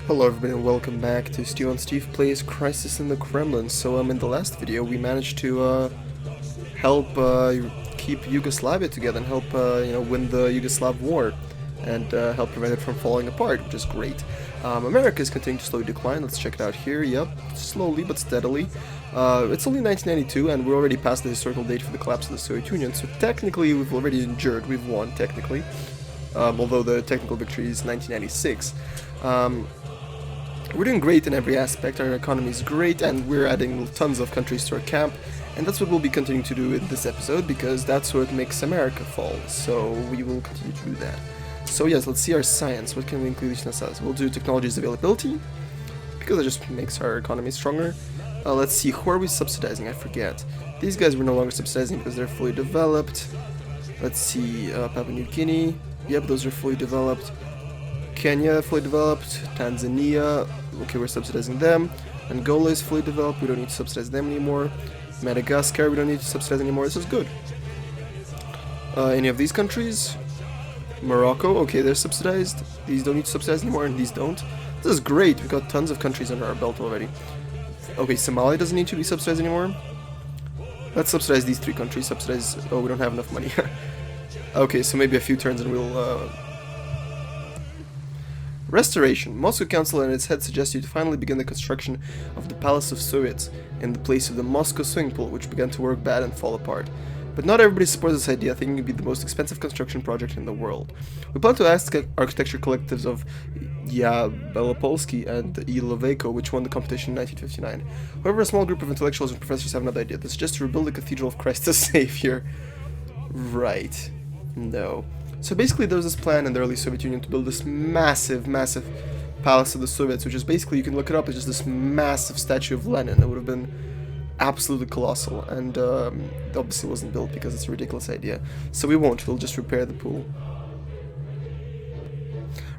Hello everybody and welcome back to Stu and Steve Plays Crisis in the Kremlin. So in the last video we managed to help keep Yugoslavia together and help win the Yugoslav war and help prevent it from falling apart, which is great. America is continuing to slowly decline. Let's check it out here. Yep, slowly but steadily. It's only 1992 and we're already past the historical date for the collapse of the Soviet Union, so technically we've already endured, we've won technically, although the technical victory is 1996. We're doing great in every aspect, our economy is great, and we're adding tons of countries to our camp, and that's what we'll be continuing to do in this episode, because that's what makes America fall, so we will continue to do that. So yes, let's see our science. What can we include in science? We'll do technology's availability, because it just makes our economy stronger. Let's see, who are we subsidizing? I forget. These guys we're no longer subsidizing because they're fully developed. Let's see, Papua New Guinea. Yep, those are fully developed. Kenya, fully developed. Tanzania, okay, we're subsidizing them. Angola is fully developed, we don't need to subsidize them anymore. Madagascar, we don't need to subsidize anymore, this is good. Any of these countries? Morocco, okay, they're subsidized. These don't need to subsidize anymore, and these don't. This is great, we've got tons of countries under our belt already. Okay, Somalia doesn't need to be subsidized anymore. Let's subsidize these three countries, subsidize... oh, we don't have enough money. Okay, so maybe a few turns and we'll... Restoration. Moscow Council and its head suggest you to finally begin the construction of the Palace of Soviets in the place of the Moscow swimming pool, which began to work bad and fall apart. But not everybody supports this idea, thinking it would be the most expensive construction project in the world. We plan to ask architecture collectives of Belopolsky and Iloveko, which won the competition in 1959. However, a small group of intellectuals and professors have another idea. They suggest to rebuild the Cathedral of Christ the Savior. Right. No. So basically there was this plan in the early Soviet Union to build this massive Palace of the Soviets, which is basically, you can look it up, it's just this massive statue of Lenin. It would have been absolutely colossal, and it obviously wasn't built because it's a ridiculous idea. So we won't, we'll just repair the pool.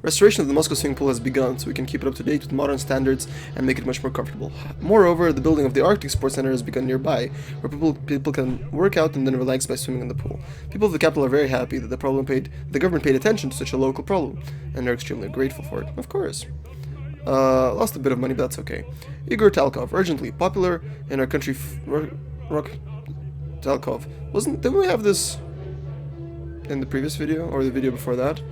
Restoration of the Moscow swimming pool has begun, so we can keep it up to date with modern standards and make it much more comfortable. Moreover, the building of the Arctic Sports Center has begun nearby, where people can work out and then relax by swimming in the pool. People of the capital are very happy that the government paid attention to such a local problem, and they're extremely grateful for it. Of course. Lost a bit of money, but that's okay. Igor Talkov, urgently popular in our country. Talkov, didn't we have this in the previous video or the video before that?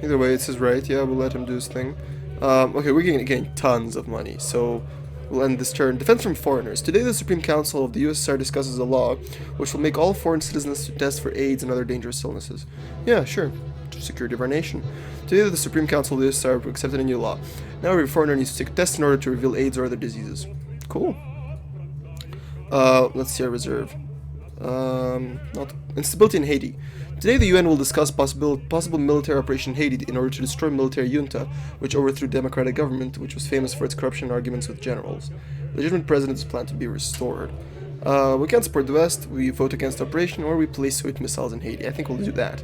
Either way, it's his right. Yeah, we'll let him do his thing. Okay, we're getting tons of money, so we'll end this turn. Defense from foreigners. Today, the Supreme Council of the USSR discusses a law which will make all foreign citizens to test for AIDS and other dangerous illnesses. Yeah, sure. For security of our nation. Today, the Supreme Council of the USSR accepted a new law. Now, every foreigner needs to take a test in order to reveal AIDS or other diseases. Cool. Let's see our reserve. Not instability in Haiti. Today the UN will discuss possible military operation in Haiti in order to destroy military junta, which overthrew democratic government, which was famous for its corruption arguments with generals. Legitimate president is planned to be restored. We can't support the West, we vote against operation, or we place Soviet missiles in Haiti. I think we'll do that.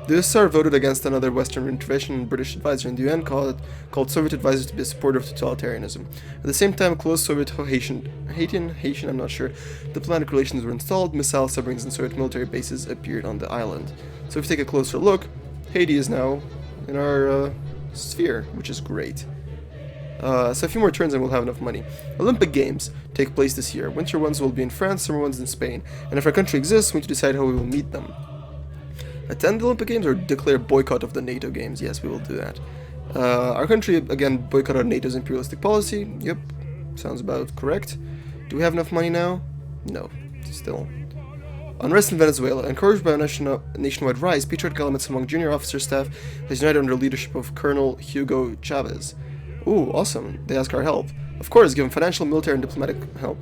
The USSR voted against another Western intervention, and British advisor in the UN called Soviet advisors to be a supporter of totalitarianism. At the same time, close Soviet-Haitian, I'm not sure, diplomatic relations were installed, missile submarines and Soviet military bases appeared on the island. So if you take a closer look, Haiti is now in our sphere, which is great. So a few more turns and we'll have enough money. Olympic Games take place this year. Winter ones will be in France, summer ones in Spain. And if our country exists, we need to decide how we will meet them. Attend the Olympic Games or declare boycott of the NATO Games? Yes, we will do that. Our country, again, boycotted NATO's imperialistic policy. Yep, sounds about correct. Do we have enough money now? No, still. Unrest in Venezuela. Encouraged by a nationwide rise, patriotic elements among junior officer staff has united under the leadership of Colonel Hugo Chavez. Ooh, awesome. They ask our help. Of course, given financial, military, and diplomatic help.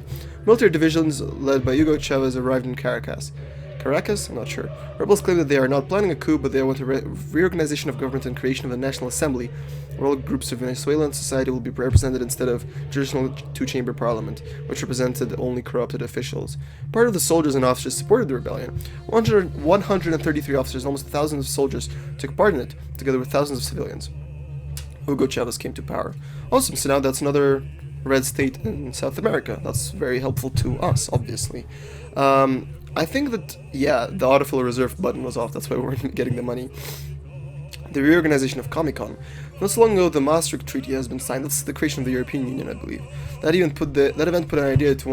Military divisions led by Hugo Chavez arrived in Caracas. Caracas? I'm not sure. Rebels claim that they are not planning a coup, but they want a reorganization of government and creation of a national assembly, where all groups of Venezuelan society will be represented instead of traditional two-chamber parliament, which represented only corrupted officials. Part of the soldiers and officers supported the rebellion. 133 officers and almost thousands of soldiers took part in it, together with thousands of civilians. Hugo Chavez came to power. Awesome, so now that's another red state in South America. That's very helpful to us, obviously. I think that, yeah, the autofill reserve button was off, that's why we weren't getting the money. the reorganization of Comic-Con. Not so long ago, the Maastricht Treaty has been signed. That's the creation of the European Union, I believe. That event put an idea to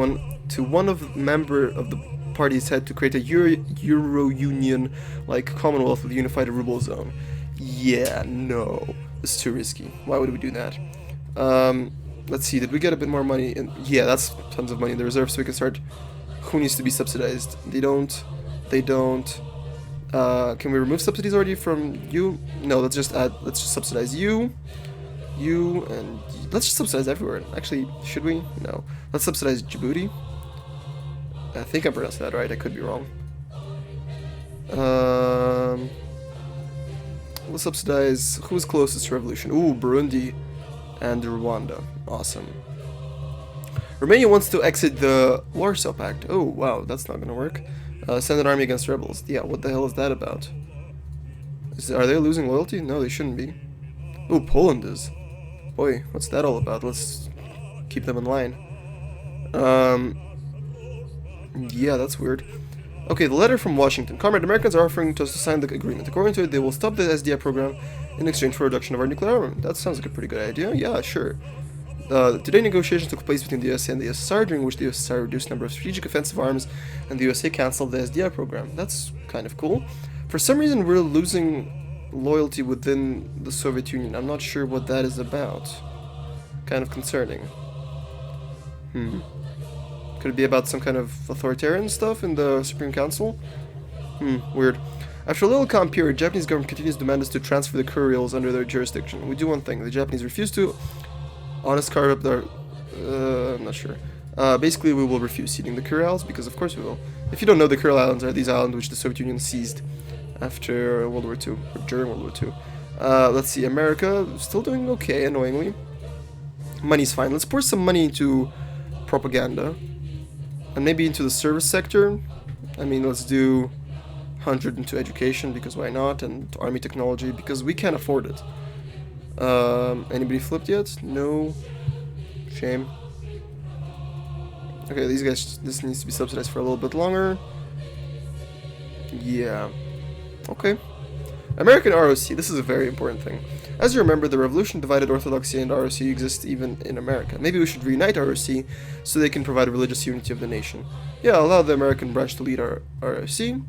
one of member of the party's head to create a Euro Union like Commonwealth with a unified ruble zone. Yeah, no, it's too risky. Why would we do that? Let's see. Did we get a bit more money? Yeah, that's tons of money in the reserve, so we can start. Who needs to be subsidized? They don't. Can we remove subsidies already from you? No, let's just subsidize you, and let's just subsidize everywhere. Actually, should we? No. Let's subsidize Djibouti. I think I pronounced that right. I could be wrong. We'll subsidize who's closest to revolution. Ooh, Burundi and Rwanda. Awesome. Romania wants to exit the Warsaw Pact. Oh, wow, that's not gonna work. Send an army against rebels. Yeah, what the hell is that about? Are they losing loyalty? No, they shouldn't be. Ooh, Poland is. Boy, what's that all about? Let's keep them in line. Yeah, that's weird. Okay, the letter from Washington. Comrade, Americans are offering to us to sign the agreement. According to it, they will stop the SDI program in exchange for a reduction of our nuclear armament. That sounds like a pretty good idea. Yeah, sure. Today negotiations took place between the USA and the USSR, during which the USSR reduced the number of strategic offensive arms and the USA cancelled the SDI program. That's kind of cool. For some reason, we're losing loyalty within the Soviet Union. I'm not sure what that is about. Kind of concerning. Could it be about some kind of authoritarian stuff in the Supreme Council? Weird. After a little calm period, Japanese government continues to demand us to transfer the Kuriles under their jurisdiction. We do one thing. The Japanese refuse to. Honest carve up their... I'm not sure. Basically, we will refuse ceding the Kuriles, because of course we will. If you don't know, the Kuril Islands are these islands which the Soviet Union seized after World War II, or during World War II. Let's see, America, still doing okay, annoyingly. Money's fine. Let's pour some money into propaganda. And maybe into the service sector. I mean, let's do 100 into education, because why not? And army technology, because we can't afford it. Anybody flipped yet? No. Shame. Okay, these guys, this needs to be subsidized for a little bit longer. Yeah. Okay. American ROC, this is a very important thing. As you remember, the revolution divided Orthodoxy and ROC exist even in America. Maybe we should reunite ROC so they can provide religious unity of the nation. Yeah, allow the American branch to lead our ROC.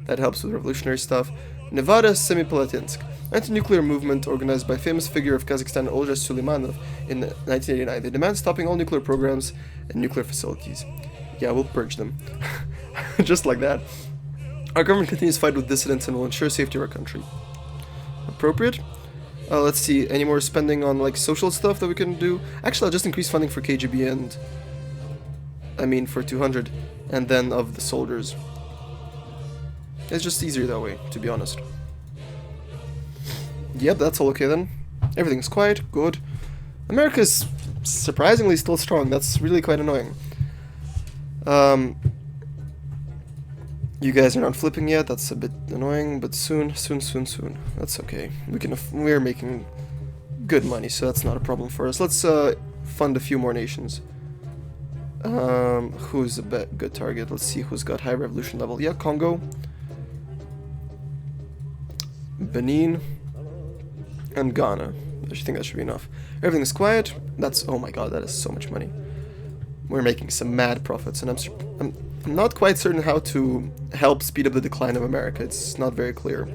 That helps with revolutionary stuff. Nevada Semipalatinsk, anti-nuclear movement organized by famous figure of Kazakhstan Olja Suleimanov in 1989. They demand stopping all nuclear programs and nuclear facilities. Yeah, we'll purge them. Just like that. Our government continues to fight with dissidents and will ensure safety of our country. Appropriate? Let's see, any more spending on like social stuff that we can do? Actually, I'll just increase funding for KGB and... I mean for 200, and then of the soldiers. It's just easier that way, to be honest. Yep, that's all okay then. Everything's quiet, good. America's surprisingly still strong, that's really quite annoying. You guys are not flipping yet, that's a bit annoying, but soon. That's okay. We're making good money, so that's not a problem for us. Let's fund a few more nations. Who's a good target? Let's see who's got high revolution level. Yeah, Congo. Benin. And Ghana. I think that should be enough. Everything is quiet. That's, oh my god, that is so much money. We're making some mad profits, and I'm not quite certain how to help speed up the decline of America. It's not very clear.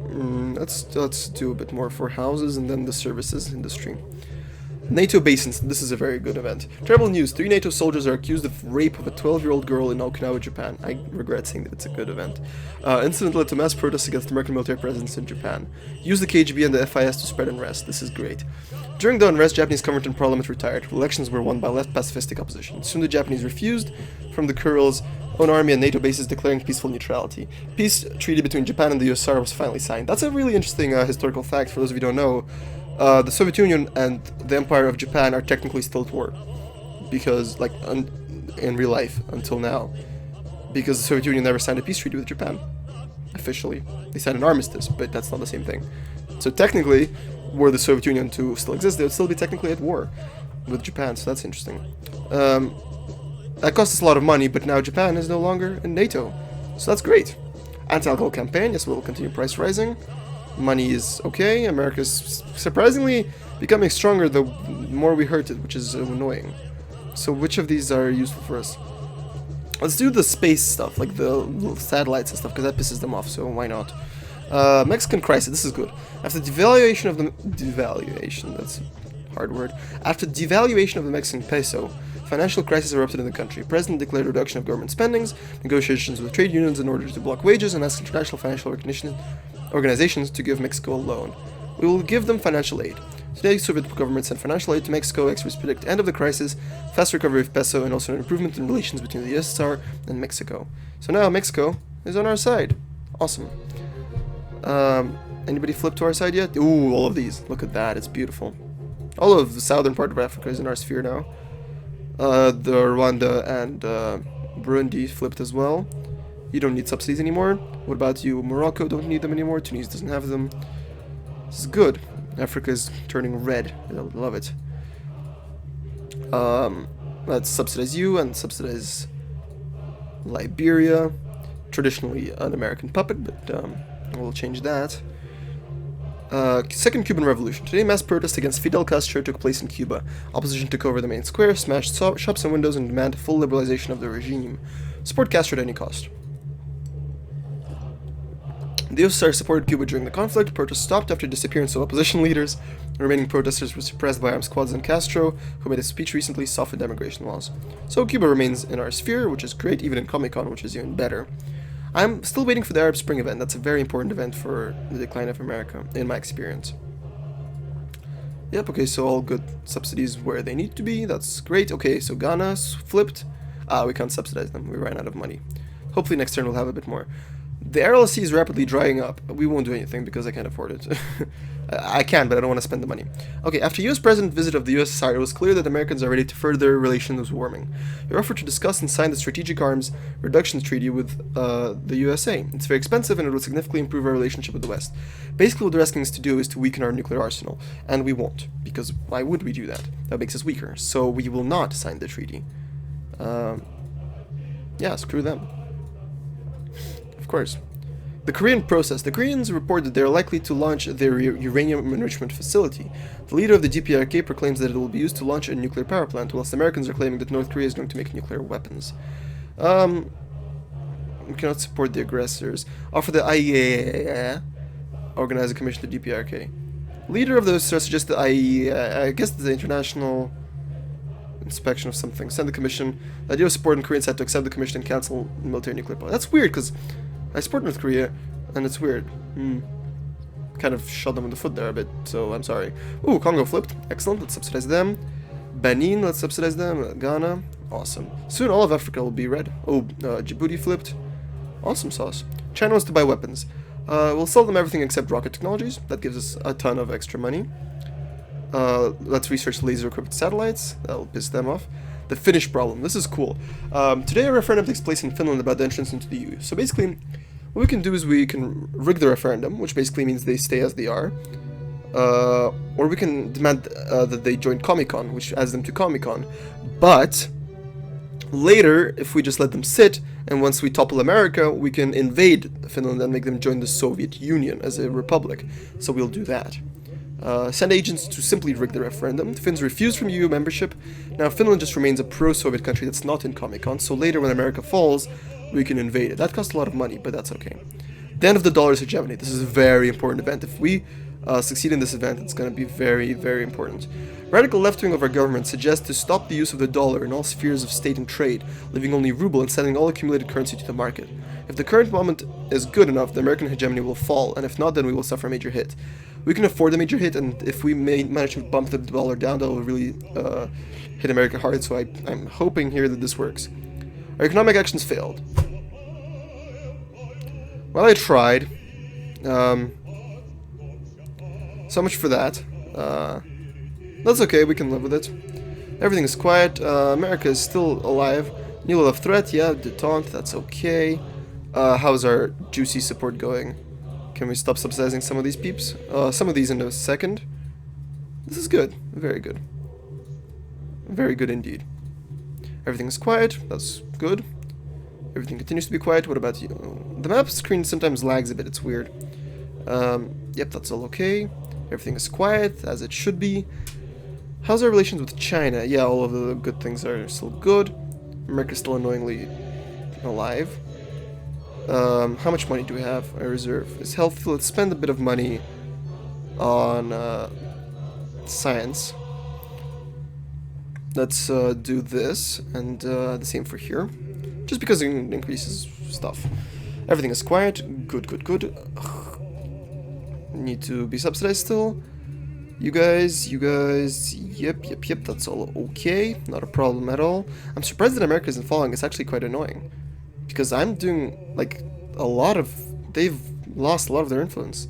Let's do a bit more for houses and then the services industry. NATO basins. This is a very good event. Terrible news. 3 NATO soldiers are accused of rape of a 12-year-old girl in Okinawa, Japan. I regret saying that it's a good event. Incident led to mass protests against American military presence in Japan. Use the KGB and the FIS to spread unrest. This is great. During the unrest, Japanese government and parliament retired. Elections were won by less pacifistic opposition. Soon the Japanese refused from the Kurils' own army and NATO bases, declaring peaceful neutrality. Peace treaty between Japan and the USSR was finally signed. That's a really interesting historical fact for those of you who don't know. The Soviet Union and the Empire of Japan are technically still at war. Because, like, in real life, until now. Because the Soviet Union never signed a peace treaty with Japan. Officially. They signed an armistice, but that's not the same thing. So technically, were the Soviet Union to still exist, they would still be technically at war with Japan, so that's interesting. That cost us a lot of money, but now Japan is no longer in NATO. So that's great. Anti-alcohol campaign, yes, we'll continue price rising. Money is okay. America's surprisingly becoming stronger the more we hurt it, which is annoying. So which of these are useful for us? Let's do the space stuff, like the little satellites and stuff, because that pisses them off, so why not? Mexican crisis, this is good. After devaluation of the... Devaluation, that's a hard word. After devaluation of the Mexican peso, financial crisis erupted in the country. President declared reduction of government spendings, negotiations with trade unions in order to block wages, and asked international financial organizations to give Mexico a loan. We will give them financial aid. Today, Soviet government sent financial aid to Mexico. Experts predict end of the crisis, fast recovery of peso, and also an improvement in relations between the USSR and Mexico. So now Mexico is on our side. Awesome. Anybody flip to our side yet? Ooh, all of these. Look at that. It's beautiful. All of the southern part of Africa is in our sphere now. The Rwanda and Burundi flipped as well. You don't need subsidies anymore. What about you? Morocco don't need them anymore. Tunisia doesn't have them. This is good. Africa is turning red. I love it. Let's subsidize you and subsidize Liberia. Traditionally an American puppet, but we'll change that. Second Cuban Revolution. Today, mass protests against Fidel Castro took place in Cuba. Opposition took over the main square, smashed shops and windows, and demanded full liberalization of the regime. Support Castro at any cost. The USSR supported Cuba during the conflict. Protests stopped after disappearance of opposition leaders. The remaining protesters were suppressed by armed squads, and Castro, who made a speech recently, softened immigration laws. So Cuba remains in our sphere, which is great, even in Comic-Con, which is even better. I'm still waiting for the Arab Spring event. That's a very important event for the decline of America, in my experience. Yep, okay, so all good subsidies where they need to be. That's great. Okay, so Ghana's flipped. We can't subsidize them. We ran out of money. Hopefully next turn we'll have a bit more. The RLC is rapidly drying up. We won't do anything because I can't afford it. I can, but I don't want to spend the money. Okay, after US President visit of the USSR, it was clear that Americans are ready to further relations warming. They offered to discuss and sign the Strategic Arms Reductions Treaty with the USA. It's very expensive and it would significantly improve our relationship with the West. Basically what they're asking us to do is to weaken our nuclear arsenal. And we won't, because why would we do that? That makes us weaker. So we will not sign the treaty. Yeah, screw them. Of course. The Korean process. The Koreans report that they are likely to launch their uranium enrichment facility. The leader of the DPRK proclaims that it will be used to launch a nuclear power plant, whilst Americans are claiming that North Korea is going to make nuclear weapons. We cannot support the aggressors. Offer the IAEA organize a commission to DPRK. Leader of those suggests the IAEA, I guess the International Inspection of something. Send the commission. The idea of support in Korean side to accept the commission and cancel military nuclear power. That's weird because I support North Korea, and it's weird. Kind of shot them in the foot there a bit, so I'm sorry. Ooh, Congo flipped. Excellent, let's subsidize them. Benin, let's subsidize them. Ghana, awesome. Soon all of Africa will be red. Oh, Djibouti flipped. Awesome sauce. China wants to buy weapons. We'll sell them everything except rocket technologies. That gives us a ton of extra money. Let's research laser-equipped satellites. That'll piss them off. The Finnish problem. This is cool. Today a referendum takes place in Finland about the entrance into the EU. So basically, what we can do is we can rig the referendum, which basically means they stay as they are. Or we can demand that they join Comic-Con, which adds them to Comic-Con. But later, if we just let them sit, and once we topple America, we can invade Finland and make them join the Soviet Union as a republic. So we'll do that. Send agents to simply rig the referendum. The Finns refused from EU membership. Now Finland just remains a pro-Soviet country that's not in Comic-Con, so later when America falls, we can invade it. That costs a lot of money, but that's okay. The end of the dollar's hegemony. This is a very important event. If we succeed in this event, it's going to be very, very important. Radical left-wing of our government suggests to stop the use of the dollar in all spheres of state and trade, leaving only ruble and sending all accumulated currency to the market. If the current moment is good enough, the American hegemony will fall, and if not, then we will suffer a major hit. We can afford a major hit, and if we manage to bump the dollar down, that will really hit America hard, so I'm hoping here that this works. Our economic actions failed. Well, I tried. So much for that. That's okay, we can live with it. Everything is quiet. America is still alive. New level of threat, yeah, detente, that's okay. How's our juicy support going? Can we stop subsidizing some of these peeps? Some of these in a second. This is good. Very good. Very good indeed. Everything is quiet. That's good. Everything continues to be quiet. What about you? The map screen sometimes lags a bit. It's weird. Yep, that's all okay. Everything is quiet, as it should be. How's our relations with China? Yeah, all of the good things are still good. America's still annoyingly alive. How much money do we have? A reserve is healthy. Let's spend a bit of money on science. Let's do this, and the same for here. Just because it increases stuff. Everything is quiet. Good, good, good. Need to be subsidized still. You guys, yep, that's all okay. Not a problem at all. I'm surprised that America isn't following. It's actually quite annoying. Because I'm doing, like, they've lost a lot of their influence.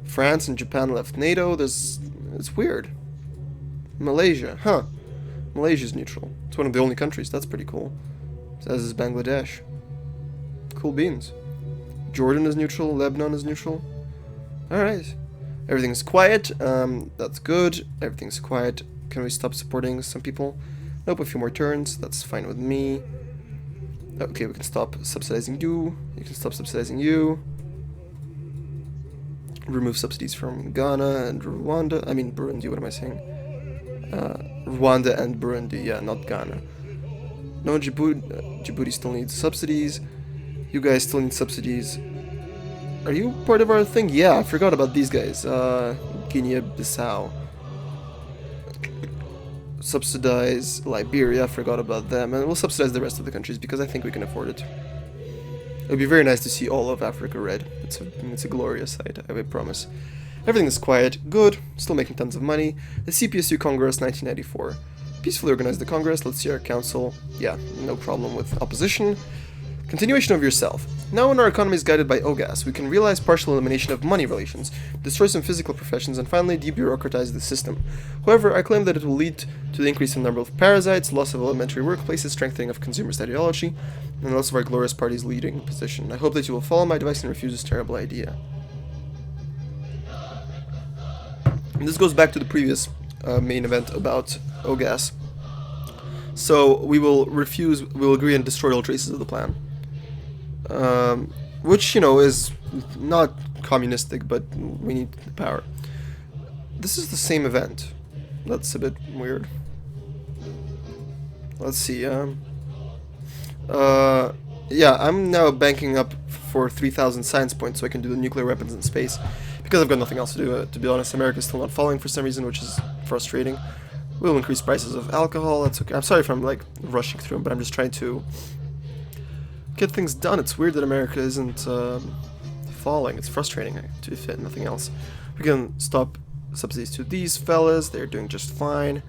France and Japan left NATO. It's weird. Malaysia, huh. Malaysia's neutral. It's one of the only countries. That's pretty cool. As is Bangladesh. Cool beans. Jordan is neutral. Lebanon is neutral. Alright. Everything's quiet. That's good. Everything's quiet. Can we stop supporting some people? Nope, a few more turns. That's fine with me. Okay, we can stop subsidizing you. You can stop subsidizing you. Remove subsidies from Ghana and Rwanda. I mean Burundi, what am I saying? Rwanda and Burundi, yeah, not Ghana. No, Djibouti still needs subsidies. You guys still need subsidies. Are you part of our thing? Yeah, I forgot about these guys. Guinea-Bissau. Subsidize Liberia, I forgot about them. And we'll subsidize the rest of the countries because I think we can afford it. It would be very nice to see all of Africa red. It's a glorious sight, I promise. Everything is quiet, good, still making tons of money. The CPSU Congress 1994. Peacefully organized the Congress, let's see our council. Yeah, no problem with opposition. Continuation of yourself. Now when our economy is guided by OGAS, we can realize partial elimination of money relations, destroy some physical professions, and finally debureaucratize the system. However, I claim that it will lead to the increase in the number of parasites, loss of elementary workplaces, strengthening of consumers' ideology, and loss of our glorious party's leading position. I hope that you will follow my advice and refuse this terrible idea. And this goes back to the previous main event about OGAS. So we will agree and destroy all traces of the plan. Which, you know, is not communistic, but we need the power. This is the same event. That's a bit weird. Let's see, yeah, I'm now banking up for 3,000 science points so I can do the nuclear weapons in space. Because I've got nothing else to do, to be honest. America's still not following for some reason, which is frustrating. We'll increase prices of alcohol, that's okay. I'm sorry if I'm, like, rushing through them, but I'm just trying to get things done. It's weird that America isn't falling. It's frustrating, to fit nothing else. We can stop subsidies to these fellas. They're doing just fine.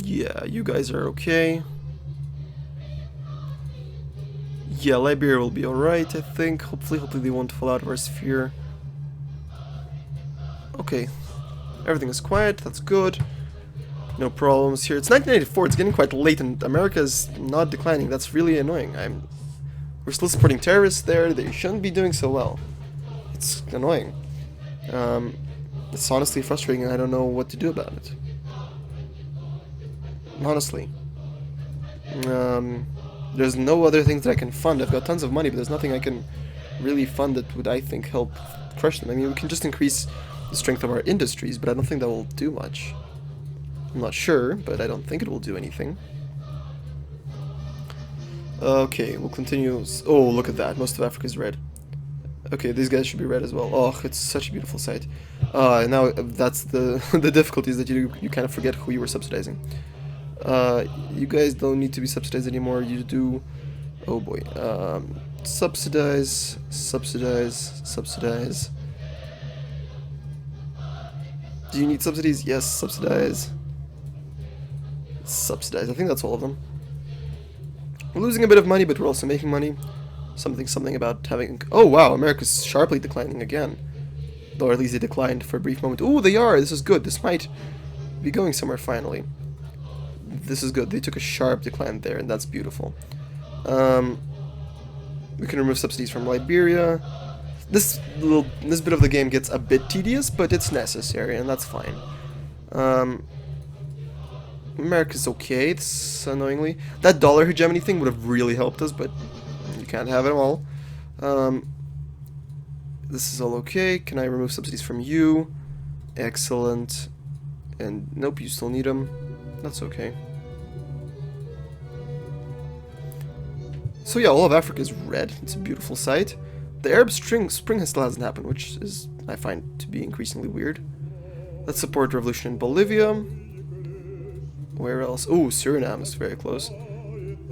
Yeah, you guys are okay. Yeah, Liberia will be alright, I think. Hopefully they won't fall out of our sphere. Okay. Everything is quiet, that's good. No problems here. It's 1984, it's getting quite late, and America is not declining. That's really annoying. We're still supporting terrorists there. They shouldn't be doing so well. It's annoying. It's honestly frustrating, and I don't know what to do about it. Honestly. There's no other things that I can fund. I've got tons of money, but there's nothing I can really fund that would, I think, help crush them. I mean, we can just increase the strength of our industries, but I don't think that will do much. I'm not sure, but I don't think it will do anything. Okay, we'll continue. Oh, look at that. Most of Africa is red. Okay, these guys should be red as well. Oh, it's such a beautiful sight. Now, that's the the difficulties that you kind of forget who you were subsidizing. You guys don't need to be subsidized anymore. You do. Oh boy. Subsidize. Do you need subsidies? Yes, subsidize. I think that's all of them. We're losing a bit of money, but we're also making money. Something about having... Oh wow, America's sharply declining again. Though at least they declined for a brief moment. Ooh, they are! This is good. This might be going somewhere finally. This is good. They took a sharp decline there, and that's beautiful. We can remove subsidies from Liberia. This bit of the game gets a bit tedious, but it's necessary, and that's fine. America's okay, it's annoyingly. That dollar hegemony thing would have really helped us, but you can't have it all. This is all okay. Can I remove subsidies from you? Excellent. And nope, you still need them. That's okay. So yeah, all of Africa is red. It's a beautiful sight. The Arab spring still hasn't happened, which is, I find, to be increasingly weird. Let's support revolution in Bolivia. Where else? Oh, Suriname is very close.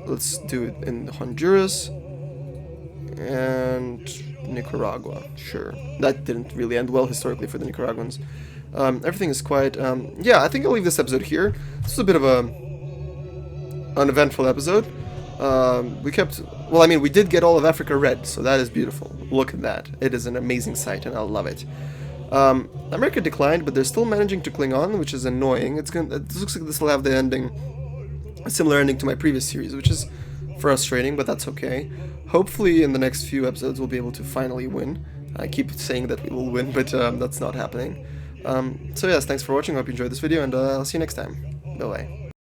Let's do it in Honduras. And Nicaragua. Sure. That didn't really end well historically for the Nicaraguans. Everything is quiet. Yeah, I think I'll leave this episode here. This was a bit of a uneventful episode. We did get all of Africa red, so that is beautiful. Look at that. It is an amazing sight, and I love it. America declined, but they're still managing to cling on, which is annoying. It looks like this will have the ending, a similar ending to my previous series, which is frustrating, but that's okay. Hopefully in the next few episodes we'll be able to finally win. I keep saying that we will win, but that's not happening. So yes, thanks for watching, hope you enjoyed this video, and I'll see you next time. Bye-bye.